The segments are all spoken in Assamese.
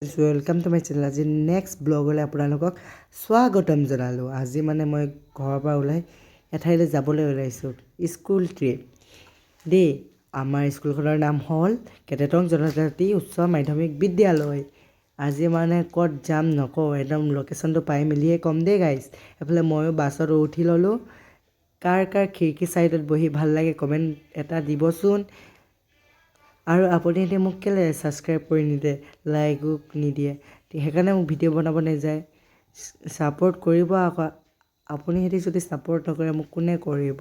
Welcome to my channel. আজি নেক্সট ব্লগলৈ আপোনালোকক স্বাগতম জনালোঁ। আজি মানে মই ঘৰৰ পৰা ওলাই এঠাইলৈ যাবলৈ ওলাইছোঁ, স্কুল ট্ৰিপ দেই। আমাৰ স্কুলখনৰ নাম হ'ল কেটেটং জনজাতি উচ্চ মাধ্যমিক বিদ্যালয়। আজি মানে ক'ত যাম নকওঁ, একদম লোকেশ্যনটো পাই মেলিয়ে ক'ম দেই গাইজ। এইফালে ময়ো বাছত উঠি ল'লোঁ। কাৰ খিৰিকী ছাইডত বহি ভাল লাগে কমেণ্ট এটা দিবচোন। আৰু আপুনি এতিয়া মোক কেলৈ ছাবস্ক্ৰাইব কৰি নিদিয়ে, লাইকো নিদিয়ে, সেইকাৰণে মোক ভিডিঅ' বনাব নাযায়। ছাপোৰ্ট কৰিব আকৌ। আপুনি সিহঁতি যদি ছাপোৰ্ট নকৰে মোক কোনে কৰিব।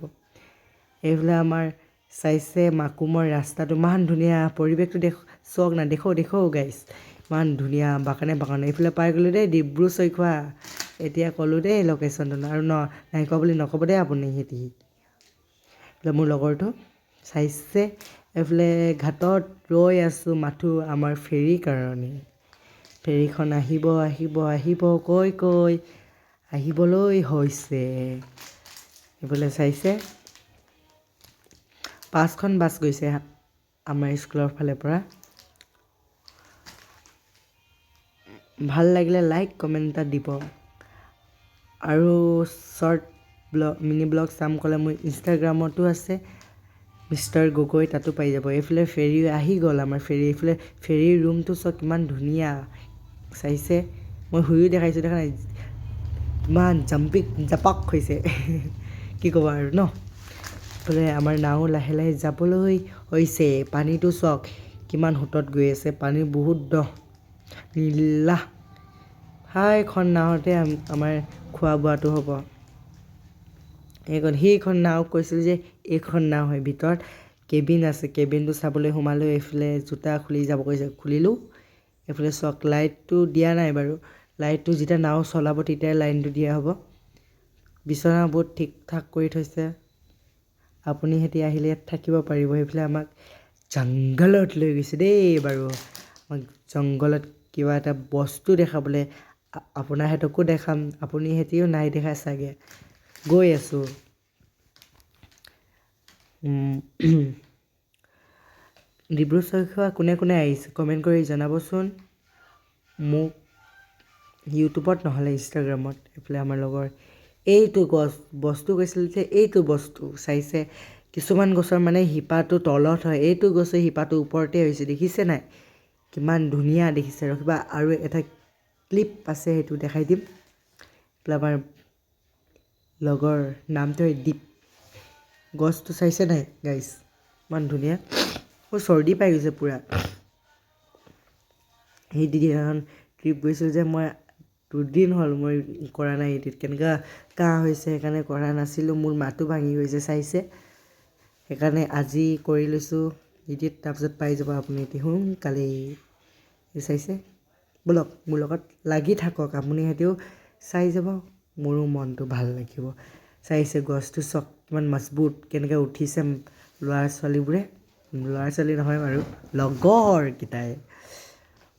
এইফালে আমাৰ চাইছে মাকুমৰ ৰাস্তাটো ইমান ধুনীয়া, পৰিৱেশটো চাওক না, দেখো গাইছ, ইমান ধুনীয়া বাগানে। এইফালে পাই গ'লোঁ দেই ডিব্ৰু চৈখোৱা। এতিয়া ক'লোঁ দেই লোকেশ্যনটো, আৰু নাই কোৱা বুলি নক'ব দেই আপুনি। সিহঁতি এইফালে মোৰ লগৰটো চাইছে। এইফালে ঘাটত ৰৈ আছোঁ মাথো আমাৰ ফেৰীৰ কাৰণে। ফেৰীখন আহিব কৈ আহিবলৈ হৈছে। এইফালে চাইছে 5খন বাছ গৈছে আমাৰ স্কুলৰ ফালৰ পৰা। ভাল লাগিলে লাইক কমেণ্ট এটা দিব। আৰু শ্বৰ্ট ব্লগ মিনি ব্লগ চাম ক'লে মোৰ ইনষ্টাগ্ৰামতো আছে, মিষ্টাৰ গগৈ, তাতো পাই যাব। এইফালে ফেৰী আহি গ'ল আমাৰ এইফালে ফেৰীৰ ৰুমটো চাওক কিমান ধুনীয়া চাইছে। মই শুইও দেখাইছোঁ, দেখা নাই ইমান জাপাক হৈছে। কি ক'ব আৰু ন। এইফালে আমাৰ নাও লাহে লাহে যাবলৈ হৈছে। পানীটো চাওক কিমান সোঁতত গৈ আছে, পানী বহুত দ নীলা। এইখন নাৱতে আমাৰ খোৱা বোৱাটো হ'ব। সেইখন নাও কৈছিল যে এইখন নাও হয়, ভিতৰত কেবিন আছে, কেবিনটো চাবলৈ সোমালোঁ। এইফালে জোতা খুলি যাব কৈছে, খুলিলোঁ। এইফালে চাওক লাইটটো দিয়া নাই বাৰু, লাইটটো যেতিয়া নাও চলাব তেতিয়াই লাইনটো দিয়া হ'ব। বিচনা বহুত ঠিক ঠাক কৰি থৈছে, আপুনি সিহঁতি আহিলে ইয়াত থাকিব পাৰিব। সেইফালে আমাক জংঘলত লৈ গৈছে দেই বাৰু। আমাক জংঘলত কিবা এটা বস্তু দেখাবলৈ, আপোনাৰ সিহঁতকো দেখাম, আপুনি সিহঁতিও নাই দেখা চাগে। গৈ আছোঁ। ডিব্ৰু চৈখোৱা কোনে আহিছে কমেণ্ট কৰি জনাবচোন মোক, ইউটিউবত নহ'লে ইনষ্টাগ্ৰামত। এইফালে আমাৰ লগৰ এইটো বস্তু কৈছিল যে এইটো বস্তু চাইছে, কিছুমান গছৰ মানে শিপাটো তলত হয়, এইটো গছৰ শিপাটো ওপৰতে হৈছে, দেখিছে নাই কিমান ধুনীয়া দেখিছে। ৰখিবা আৰু এটা ক্লিপ আছে, সেইটো দেখাই দিম। এইফালে আমাৰ লগৰ নামটো দীপ, গছটো চাইছে নাই গাইছ, ইমান ধুনীয়া। মোৰ চৰ্দি পাই গৈছে পূৰা। সেই দিদিনাখন ট্ৰিপ গৈছিলোঁ যে, মই 2 দিন হ'ল মই কৰা নাই এডিট। কেনেকুৱা কাহ হৈছে সেইকাৰণে কৰা নাছিলোঁ, মোৰ মাতো ভাঙি গৈছে চাইছে। সেইকাৰণে আজি কৰি লৈছোঁ এডিট, তাৰপিছত পাই যাব আপুনি এটি সোনকালেই। চাইছে, ব'লক মোৰ লগত লাগি থাকক, আপুনি সিহঁতেও চাই যাব, মোৰো মনটো ভাল লাগিব। চাইছে গছটো চাওক কিমান মজবুত, কেনেকৈ উঠিছে ল'ৰা ছোৱালী নহয় বাৰু, লগৰকেইটাই।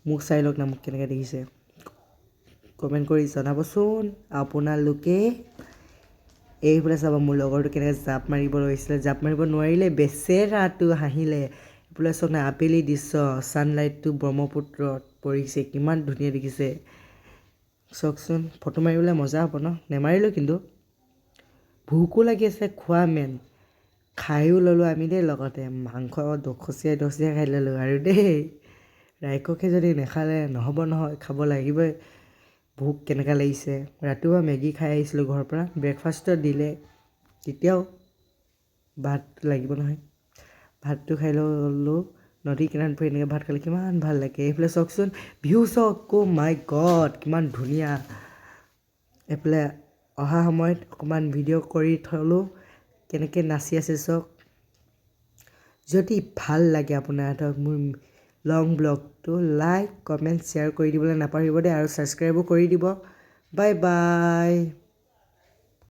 মোক চাই লওক না, মোক কেনেকৈ দেখিছে, কমেণ্ট কৰি জনাবচোন আপোনালোকে। এইফালে চাব মোৰ লগৰটো কেনেকৈ জাপ মাৰিব লৈছিলে, জাপ মাৰিব নোৱাৰিলে, বেচেৰাটো হাঁহিলে। এইফালে চাওক না আবেলি দৃশ্য, ছানলাইটটো ব্ৰহ্মপুত্ৰত পৰিছে, কিমান ধুনীয়া দেখিছে চাওকচোন। ফটো মাৰিবলৈ মজা হ'ব ন, নেমাৰিলোঁ কিন্তু। ভোকো লাগি আছে, খোৱা মেইন। খায়ো ল'লোঁ আমি দেই, লগতে মাংস দখচিয়াই খাই ল'লোঁ আৰু দেই। ৰাইককে যদি নেখালে নহ'ব নহয়, খাব লাগিবই। ভোক কেনেকুৱা লাগিছে। ৰাতিপুৱা মেগী খাই আহিছিলোঁ ঘৰৰ পৰা, ব্ৰেকফাষ্টত দিলে, তেতিয়াও ভাত লাগিব নহয়, ভাতটো খাই ল'লোঁ। নদী কিনাৰত বহি এনেকৈ ভাত খালে কিমান ভাল লাগে। এইফালে চাওকচোন ভিউ চাওক, মাই গড কিমান ধুনীয়া। এইফালে অহা সময়ত অকণমান ভিডিঅ' কৰি থ'লোঁ, কেনেকৈ নাচি আছে চাওক। যদি ভাল লাগে আপোনাৰ মোৰ লং ব্লগটো, লাইক কমেণ্ট শ্বেয়াৰ কৰি দিবলৈ নাপাহৰিব দেই, আৰু ছাবস্ক্ৰাইবো কৰি দিব। Bye bye.